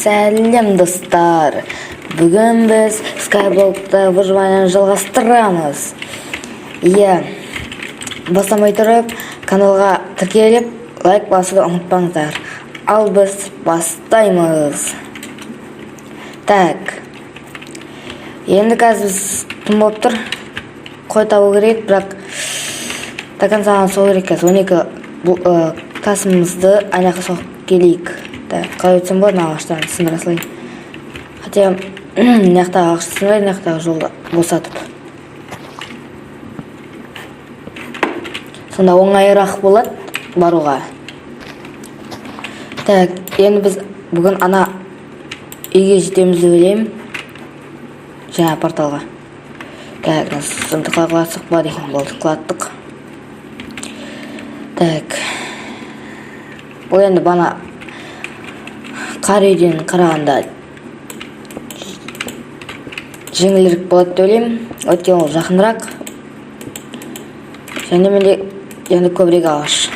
Сәлем достар. Бүгін біз Skyblock'та выживаниені жалғастырамыз. Бастамай тұрып, каналға тіркеліп, лайк басуды ұмытпаңыздар. Ал біз бастаймыз. Так. Енді қазір біз кім болып тұр? Қой табу керек, бірақ такан саған сол керек. 12 тасымызды айнақа соғып келейік. Так, қалай өтсем болады, ағаштарын сындыра салайын. Хотя, наяқтағы ағашты сындырайын, наяқтағы жолды босатып. Сонда оңайырақ болады баруға. Так, енді біз бүгін ана үйге жетеміз деп ойлаймын. Жаңа порталға. Так, сонда қалатсық бар екен, болды, қалаттық. Так. Бұл енді бана қар үйден қарағанда жеңілірек болады деп ойлаймын. Өйткені ол жақынырақ. Және менде енді көбірек ағаш.